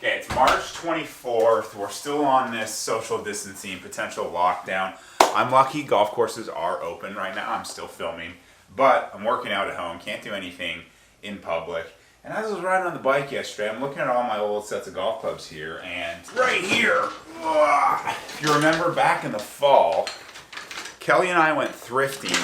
Okay, it's March 24th. We're still on this social distancing potential lockdown. I'm lucky golf courses are open right now. I'm still filming, but I'm working out at home. Can't do anything in public. And as I was riding on the bike yesterday, I'm looking at all my old sets of golf clubs here, and right here, if you remember back in the fall, Kelly and I went thrifting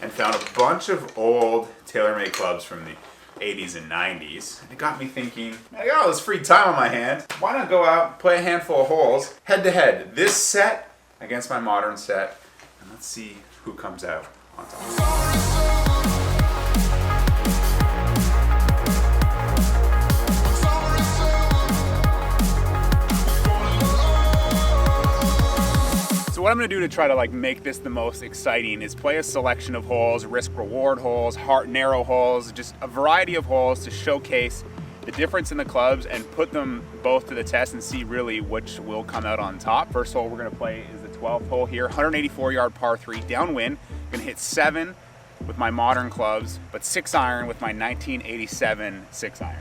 and found a bunch of old TaylorMade clubs from the 80s and 90s. And it got me thinking, I got all this free time on my hands. Why not go out and play a handful of holes head to head? This set against my modern set. And let's see who comes out on top. So what I'm going to do to try to make this the most exciting is play a selection of holes, risk-reward holes, narrow holes, just a variety of holes to showcase the difference in the clubs and put them both to the test and see really which will come out on top. First hole we're going to play is the 12th hole here, 184-yard par 3 downwind. I'm going to hit 7 with my modern clubs, but 6 iron with my 1987 6 iron.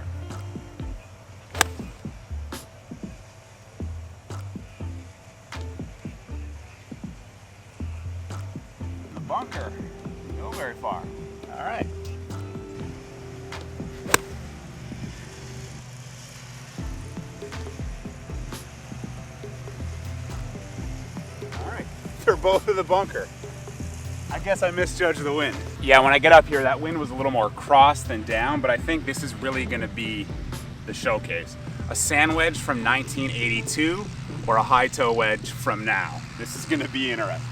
Bunker. Didn't go very far. All right. All right. They're both in the bunker. I guess I misjudged the wind. Yeah, when I get up here, that wind was a little more cross than down, but I think this is really going to be the showcase. A sand wedge from 1982 or a high toe wedge from now. This is going to be interesting.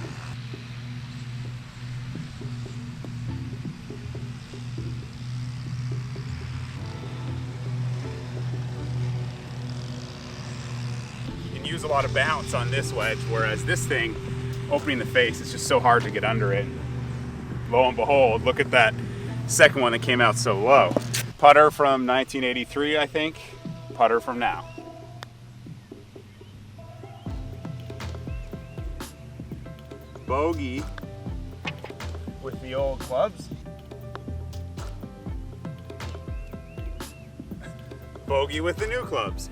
Use a lot of bounce on this wedge, whereas this thing, opening the face, is just so hard to get under it. Lo and behold, look at that second one that came out so low. Putter from 1983, I think. Putter from now. Bogey with the old clubs. Bogey with the new clubs.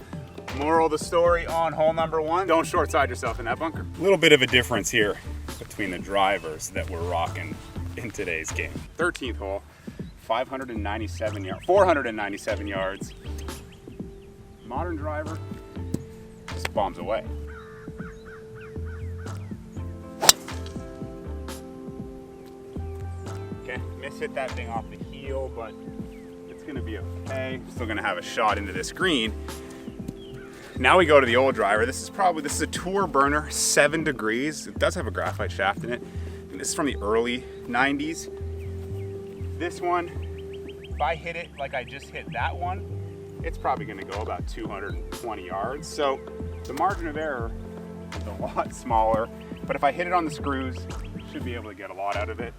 Moral of the story on hole number 1, don't short side yourself in that bunker. A little bit of a difference here between the drivers that we're rocking in today's game. 13th hole, 497 yards. Modern driver just bombs away. Okay, hit that thing off the heel, but it's gonna be okay. Still gonna have a shot into this green. Now we go to the old driver. This is a tour burner, 7 degrees. It does have a graphite shaft in it. And this is from the early 90s. This one, if I hit it like I just hit that one, it's probably gonna go about 220 yards. So the margin of error is a lot smaller, but if I hit it on the screws, I should be able to get a lot out of it,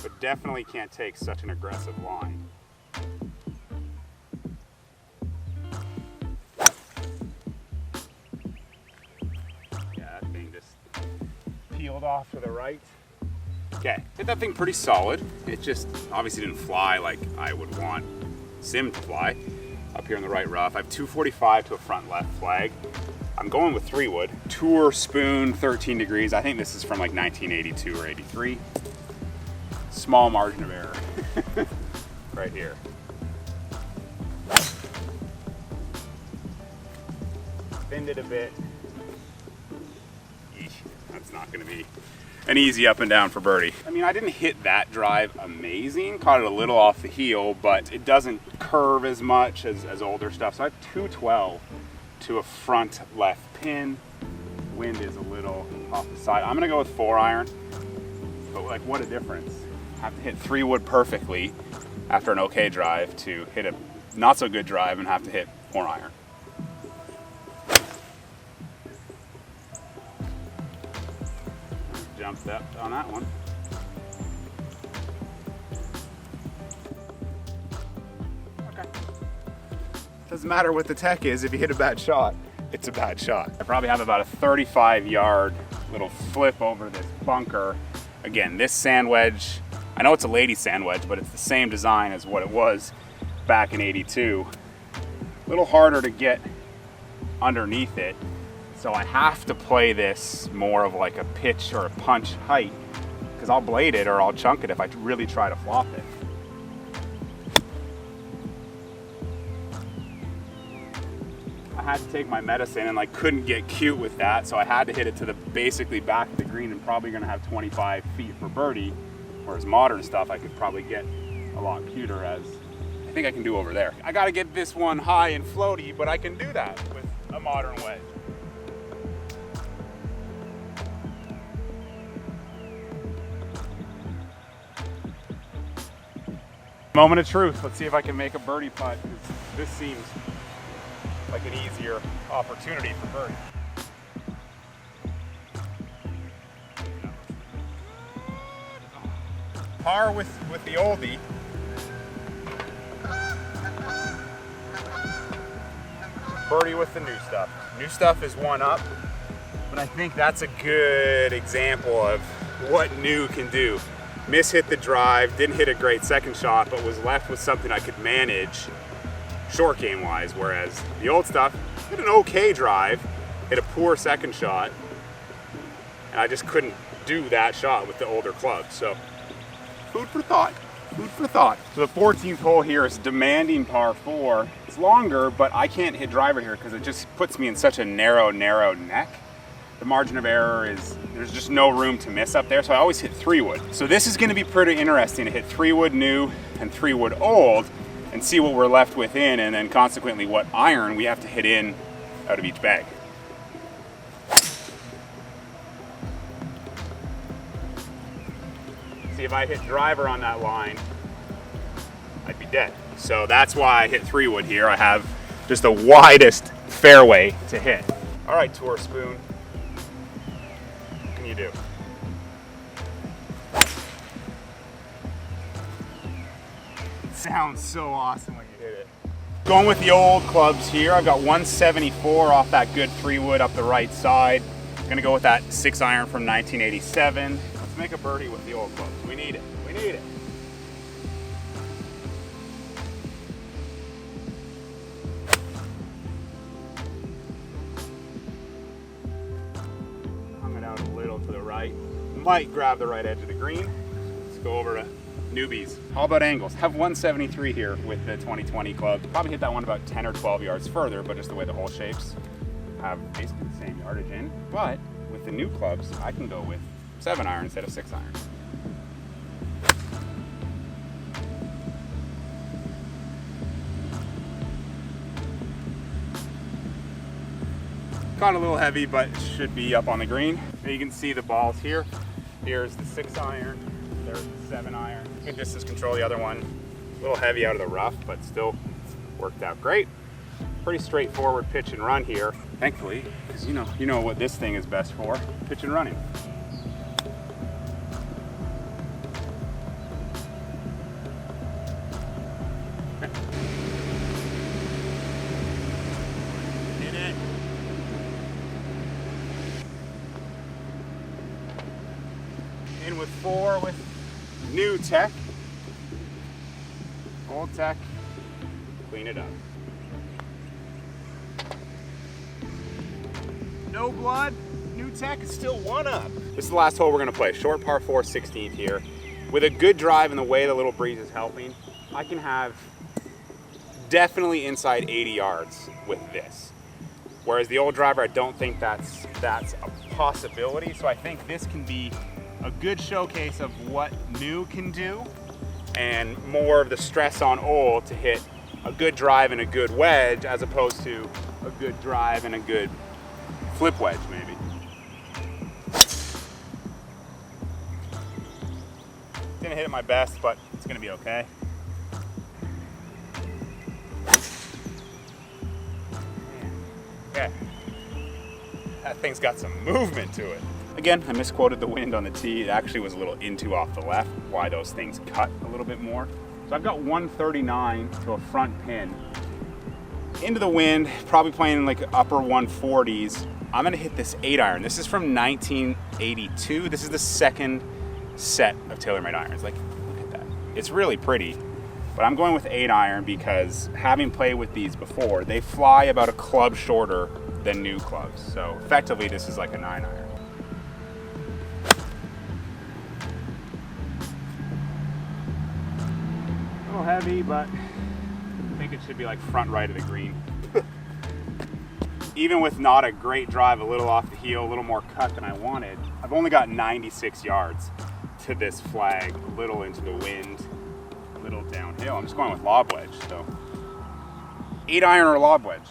but definitely can't take such an aggressive line. Peeled off to the right. Okay, hit that thing pretty solid. It just obviously didn't fly like I would want Sim to fly. Up here in the right rough, I have 245 to a front left flag. I'm going with 3-wood. Tour spoon, 13 degrees. I think this is from like 1982 or 83. Small margin of error right here. Bend it a bit. That's not going to be an easy up and down for birdie. I mean, I didn't hit that drive amazing. Caught it a little off the heel, but it doesn't curve as much as older stuff. So I have 212 to a front left pin. Wind is a little off the side. I'm going to go with 4 iron. But like, what a difference. I have to hit 3-wood perfectly after an okay drive to hit a not so good drive and have to hit 4 iron. Jumped up on that one. Okay. Doesn't matter what the tech is, if you hit a bad shot, it's a bad shot. I probably have about a 35-yard little flip over this bunker. Again, this sand wedge, I know it's a lady sand wedge, but it's the same design as what it was back in '82. A little harder to get underneath it. So I have to play this more of like a pitch or a punch height, because I'll blade it or I'll chunk it if I really try to flop it. I had to take my medicine and like couldn't get cute with that, so I had to hit it to the basically back of the green and probably gonna have 25 feet for birdie, whereas modern stuff I could probably get a lot cuter, as I think I can do over there. I gotta get this one high and floaty, but I can do that with a modern wedge. Moment of truth. Let's see if I can make a birdie putt. This seems like an easier opportunity for birdie. Par with the oldie. Birdie with the new stuff. New stuff is one up, but I think that's a good example of what new can do. Mishit the drive, didn't hit a great second shot, but was left with something I could manage short game wise, whereas the old stuff hit an okay drive, hit a poor second shot, and I just couldn't do that shot with the older club. So food for thought, food for thought. So the 14th hole here is demanding par 4. It's longer, but I can't hit driver here because it just puts me in such a narrow neck. The margin of error is, there's just no room to miss up there, so I always hit 3-wood. So this is gonna be pretty interesting to hit 3-wood new and 3-wood old and see what we're left with in, and then consequently what iron we have to hit in out of each bag. See, if I hit driver on that line, I'd be dead. So that's why I hit 3-wood here. I have just the widest fairway to hit. All right, Tour Spoon. What can you do? It sounds so awesome when you hit it. Going with the old clubs here. I've got 174 off that good 3-wood up the right side. Gonna go with that 6-iron from 1987. Let's make a birdie with the old clubs. We need it. We need it. Hung it out a little to the right. Might grab the right edge of the green. Let's go over to newbies. All about angles. Have 173 here with the 2020 club. Probably hit that one about 10 or 12 yards further, but just the way the hole shapes have basically the same yardage in. But with the new clubs, I can go with 7-iron instead of 6-iron. Caught a little heavy, but it should be up on the green. You can see the balls here. Here's the 6-iron, there's the 7-iron. Good distance control, the other one. A little heavy out of the rough, but still worked out great. Pretty straightforward pitch and run here, thankfully, because you know what this thing is best for, pitch and running. Hit it. In with 4 with new tech. Old tech, clean it up. No blood, new tech is still 1 up. This is the last hole we're gonna play. Short par 4, 16th here. With a good drive and the way the little breeze is helping, I can have definitely inside 80 yards with this. Whereas the old driver, I don't think that's a possibility. So I think this can be a good showcase of what new can do, and more of the stress on old to hit a good drive and a good wedge, as opposed to a good drive and a good flip wedge maybe. Didn't hit it my best, but it's gonna be okay. Okay, that thing's got some movement to it. Again, I misquoted the wind on the tee. It actually was a little into off the left, why those things cut a little bit more. So I've got 139 to a front pin. Into the wind, probably playing like upper 140s. I'm gonna hit this 8-iron. This is from 1982. This is the second set of TaylorMade irons. Like, look at that. It's really pretty, but I'm going with 8-iron because having played with these before, they fly about a club shorter than new clubs. So effectively, this is like a 9-iron. A little heavy, but I think it should be like front right of the green. Even with not a great drive, a little off the heel, a little more cut than I wanted, I've only got 96 yards to this flag, a little into the wind, a little downhill. I'm just going with lob wedge, so 8-iron or lob wedge.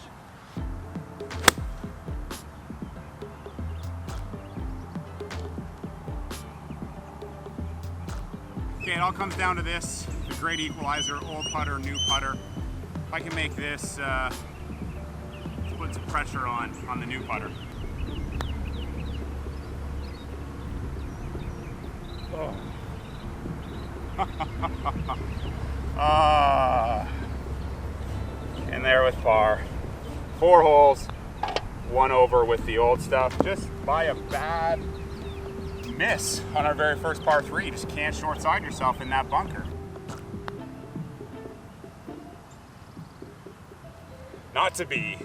Okay, it all comes down to this, the great equalizer, old putter, new putter. If I can make this, put some pressure on the new putter. Oh. In there with par. 4 holes, 1 over with the old stuff, just by a bad miss on our very first par 3. You just can't short side yourself in that bunker. Not to be.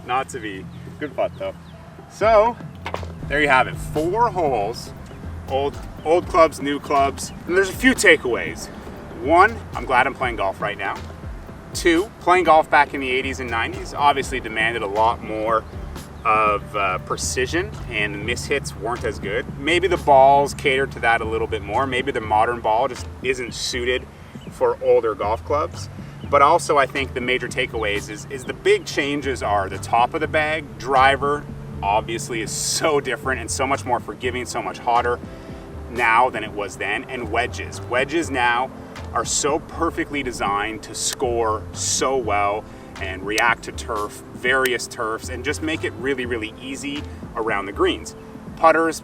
Not to be. Good putt though. So, there you have it. 4 holes. Old clubs, new clubs. And there's a few takeaways. 1, I'm glad I'm playing golf right now. 2, playing golf back in the 80s and 90s obviously demanded a lot more of precision, and the mishits weren't as good. Maybe the balls catered to that a little bit more. Maybe the modern ball just isn't suited for older golf clubs. But also I think the major takeaways is the big changes are the top of the bag. Driver obviously is so different and so much more forgiving, so much hotter now than it was then. And wedges. Wedges now are so perfectly designed to score so well and react to turf, various turfs, and just make it really, really easy around the greens. Putters,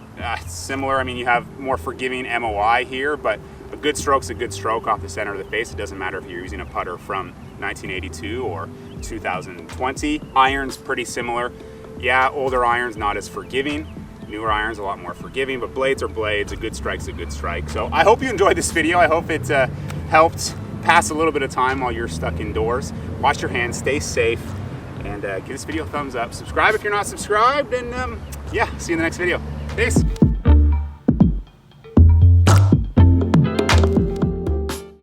similar. I mean, you have more forgiving MOI here, but a good stroke's a good stroke off the center of the face. It doesn't matter if you're using a putter from 1982 or 2020. Irons, pretty similar. Yeah, older irons not as forgiving. Newer irons a lot more forgiving, but blades are blades. A good strike's a good strike. So I hope you enjoyed this video. I hope it helped pass a little bit of time while you're stuck indoors. Wash your hands, stay safe, and give this video a thumbs up. Subscribe if you're not subscribed, and yeah, see you in the next video. Peace.